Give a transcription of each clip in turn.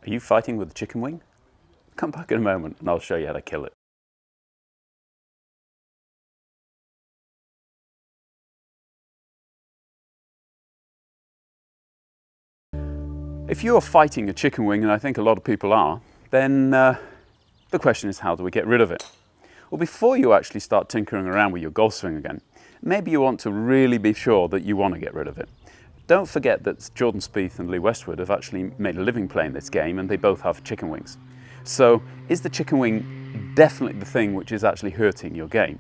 Are you fighting with a chicken wing? Come back in a moment and I'll show you how to kill it. If you're fighting a chicken wing, and I think a lot of people are, then the question is, how do we get rid of it? Well, before you actually start tinkering around with your golf swing again, maybe you want to really be sure that you want to get rid of it. Don't forget that Jordan Spieth and Lee Westwood have actually made a living playing this game, and they both have chicken wings. So is the chicken wing definitely the thing which is actually hurting your game?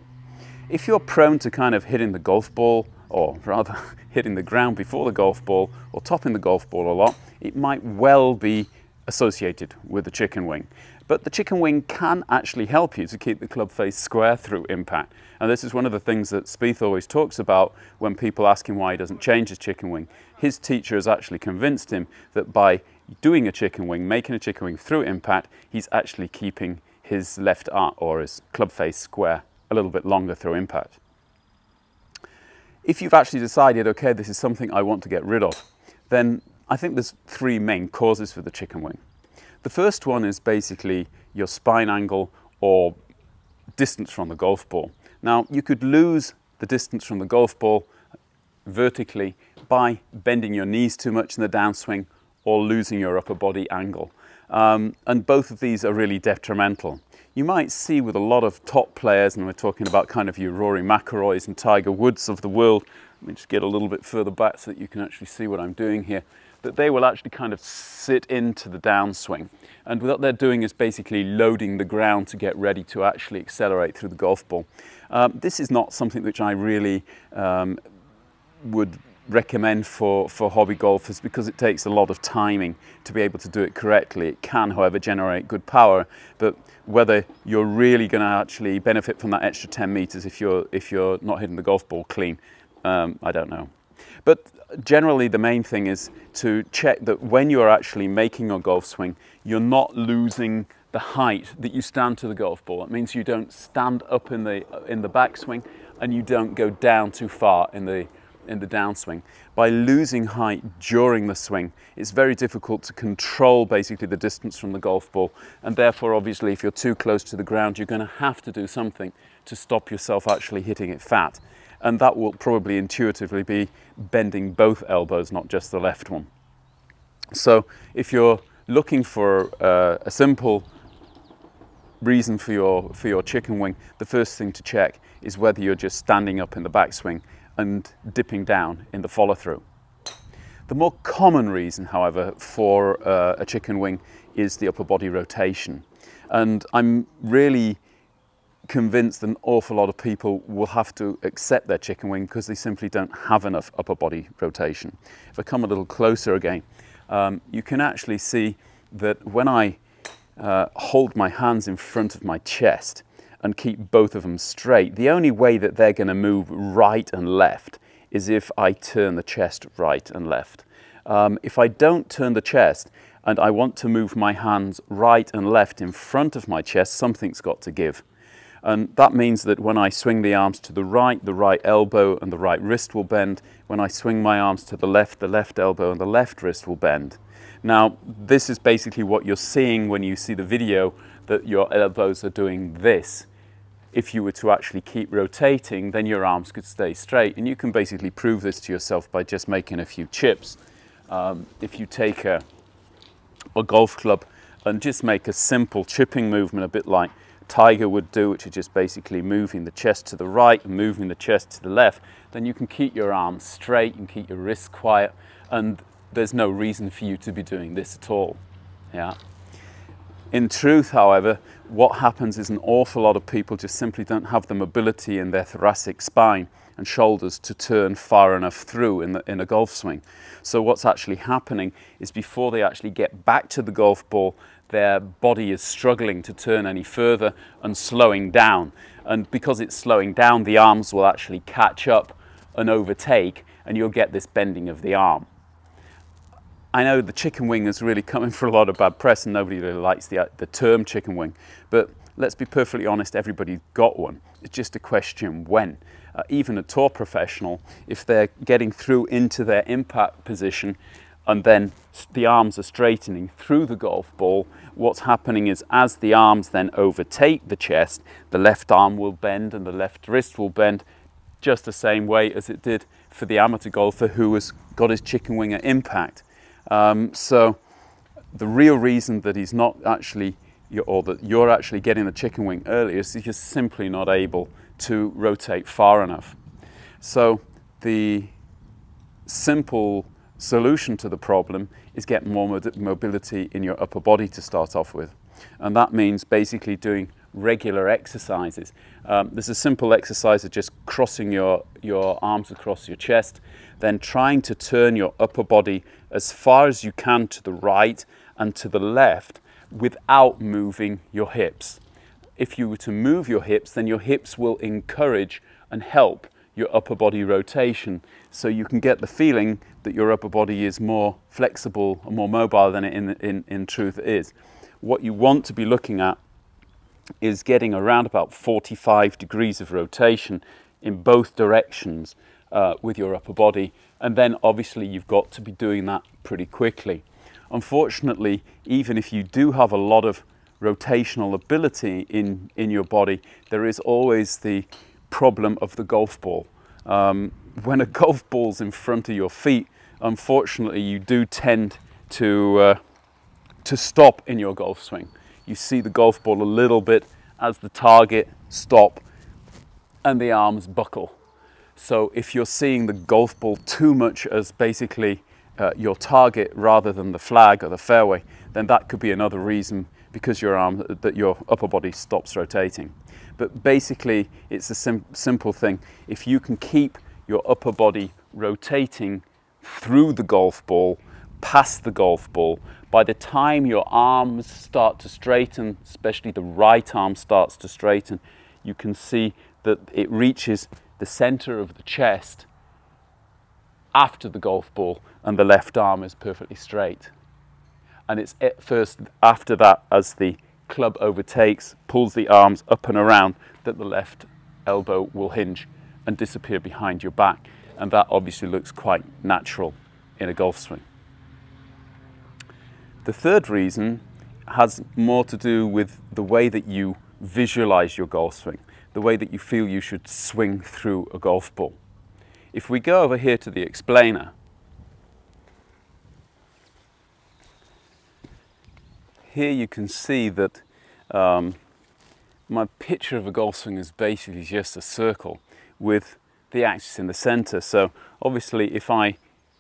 If you're prone to kind of hitting the golf ball, or rather hitting the ground before the golf ball, or topping the golf ball a lot, it might well be associated with the chicken wing. But the chicken wing can actually help you to keep the club face square through impact. And this is one of the things that Spieth always talks about when people ask him why he doesn't change his chicken wing. His teacher has actually convinced him that by doing a chicken wing, making a chicken wing through impact, he's actually keeping his left arm or his club face square a little bit longer through impact. If you've actually decided, okay, this is something I want to get rid of, then I think there's three main causes for the chicken wing. The first one is basically your spine angle or distance from the golf ball. Now, you could lose the distance from the golf ball vertically by bending your knees too much in the downswing or losing your upper body angle. And both of these are really detrimental. You might see with a lot of top players, and we're talking about kind of your Rory McIlroys and Tiger Woods of the world. Let me just get a little bit further back so that you can actually see what I'm doing here. That they will actually kind of sit into the downswing. And what they're doing is basically loading the ground to get ready to actually accelerate through the golf ball. This is not something which I really would recommend for hobby golfers, because it takes a lot of timing to be able to do it correctly. It can, however, generate good power, but whether you're really going to actually benefit from that extra 10 meters if you're not hitting the golf ball clean, I don't know. But generally the main thing is to check that when you're actually making your golf swing, you're not losing the height that you stand to the golf ball. It means you don't stand up in the backswing, and you don't go down too far in the downswing. By losing height during the swing, it's very difficult to control basically the distance from the golf ball, and therefore obviously if you're too close to the ground, you're going to have to do something to stop yourself actually hitting it fat. And that will probably intuitively be bending both elbows, not just the left one. So if you're looking for a simple reason for your chicken wing, the first thing to check is whether you're just standing up in the backswing and dipping down in the follow-through. The more common reason, however, for a chicken wing is the upper body rotation. And I'm really convinced an awful lot of people will have to accept their chicken wing because they simply don't have enough upper body rotation. If I come a little closer again, you can actually see that when I hold my hands in front of my chest and keep both of them straight, the only way that they're going to move right and left is if I turn the chest right and left. If I don't turn the chest and I want to move my hands right and left in front of my chest, something's got to give. And that means that when I swing the arms to the right elbow and the right wrist will bend. When I swing my arms to the left elbow and the left wrist will bend. Now, this is basically what you're seeing when you see the video, that your elbows are doing this. If you were to actually keep rotating, then your arms could stay straight. And you can basically prove this to yourself by just making a few chips. If you take a golf club and just make a simple chipping movement, a bit like Tiger would do, which is just basically moving the chest to the right and moving the chest to the left, then you can keep your arms straight and keep your wrists quiet, and there's no reason for you to be doing this at all. Yeah. In truth, however, what happens is an awful lot of people just simply don't have the mobility in their thoracic spine and shoulders to turn far enough through in a golf swing. So what's actually happening is before they actually get back to the golf ball, their body is struggling to turn any further and slowing down. And because it's slowing down, the arms will actually catch up and overtake, and you'll get this bending of the arm. I know the chicken wing is really coming for a lot of bad press, and nobody really likes the term chicken wing. But let's be perfectly honest, everybody's got one. It's just a question when. Even a tour professional, if they're getting through into their impact position, and then the arms are straightening through the golf ball, what's happening is as the arms then overtake the chest, the left arm will bend and the left wrist will bend just the same way as it did for the amateur golfer who has got his chicken wing at impact. So the real reason that he's not actually, or that you're actually getting the chicken wing earlier is you're simply not able to rotate far enough. So the simple solution to the problem is get more mobility in your upper body to start off with. And that means basically doing regular exercises. There's a simple exercise of just crossing your arms across your chest, then trying to turn your upper body as far as you can to the right and to the left without moving your hips. If you were to move your hips, then your hips will encourage and help your upper body rotation, so you can get the feeling that your upper body is more flexible and more mobile than it in truth is. What you want to be looking at is getting around about 45 degrees of rotation in both directions with your upper body, and then obviously you've got to be doing that pretty quickly. Unfortunately, even if you do have a lot of rotational ability in your body, there is always the problem of the golf ball. When a golf ball's in front of your feet, unfortunately you do tend to stop in your golf swing. You see the golf ball a little bit as the target stop and the arms buckle. So if you're seeing the golf ball too much as basically your target rather than the flag or the fairway, then that could be another reason because your upper body stops rotating. But basically it's a simple thing. If you can keep your upper body rotating through the golf ball, past the golf ball, by the time your arms start to straighten, especially the right arm starts to straighten, you can see that it reaches the center of the chest after the golf ball and the left arm is perfectly straight. And it's at first after that, as the club overtakes, pulls the arms up and around, that the left elbow will hinge and disappear behind your back. And that obviously looks quite natural in a golf swing. The third reason has more to do with the way that you visualize your golf swing, the way that you feel you should swing through a golf ball. If we go over here to the explainer, here you can see that my picture of a golf swing is basically just a circle with the axis in the center. So obviously if I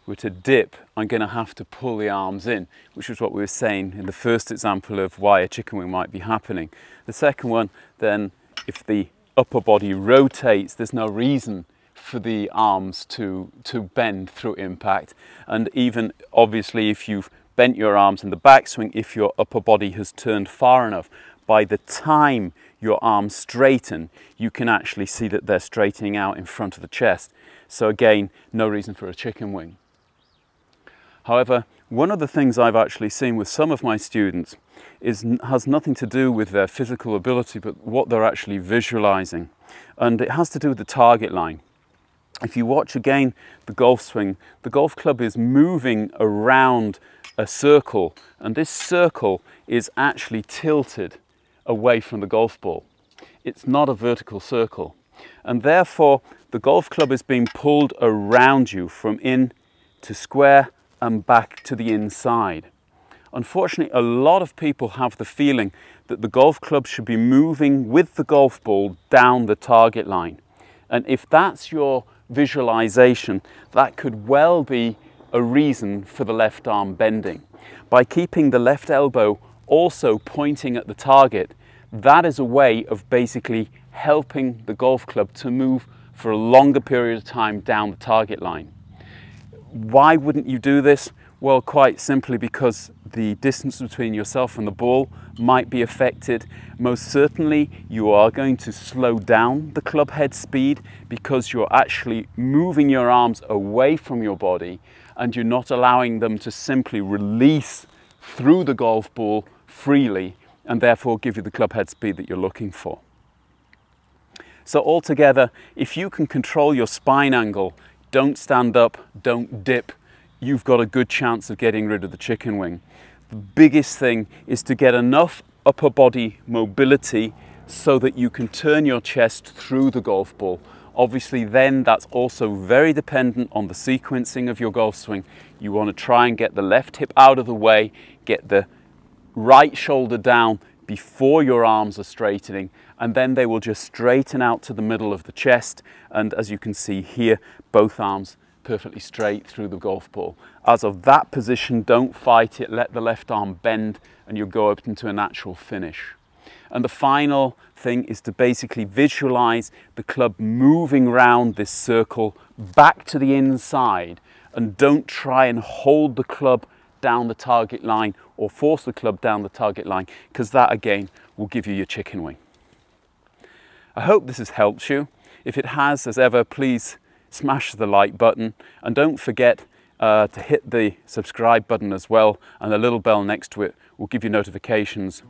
were to dip, I'm going to have to pull the arms in, which is what we were saying in the first example of why a chicken wing might be happening. The second one, then, if the upper body rotates, there's no reason for the arms to bend through impact. And even obviously if you've bent your arms in the backswing, if your upper body has turned far enough, by the time your arms straighten, you can actually see that they're straightening out in front of the chest. So again, no reason for a chicken wing. However, one of the things I've actually seen with some of my students has nothing to do with their physical ability, but what they're actually visualizing. And it has to do with the target line. If you watch again the golf swing, the golf club is moving around a circle, and this circle is actually tilted away from the golf ball. It's not a vertical circle, and therefore the golf club is being pulled around you from in to square and back to the inside. Unfortunately, a lot of people have the feeling that the golf club should be moving with the golf ball down the target line. And if that's your visualization, that could well be a reason for the left arm bending. By keeping the left elbow also pointing at the target, that is a way of basically helping the golf club to move for a longer period of time down the target line. Why wouldn't you do this? Well, quite simply because the distance between yourself and the ball might be affected. Most certainly you are going to slow down the club head speed because you're actually moving your arms away from your body and you're not allowing them to simply release through the golf ball freely and therefore give you the club head speed that you're looking for. So altogether, if you can control your spine angle, don't stand up, don't dip, you've got a good chance of getting rid of the chicken wing. The biggest thing is to get enough upper body mobility so that you can turn your chest through the golf ball. Obviously then that's also very dependent on the sequencing of your golf swing. You want to try and get the left hip out of the way, get the right shoulder down before your arms are straightening, and then they will just straighten out to the middle of the chest, and as you can see here, both arms perfectly straight through the golf ball. As of that position, don't fight it, let the left arm bend and you'll go up into a natural finish. And the final thing is to basically visualize the club moving round this circle back to the inside, and don't try and hold the club down the target line or force the club down the target line, because that again will give you your chicken wing. I hope this has helped you. If it has, as ever, please smash the like button, and don't forget to hit the subscribe button as well, and the little bell next to it will give you notifications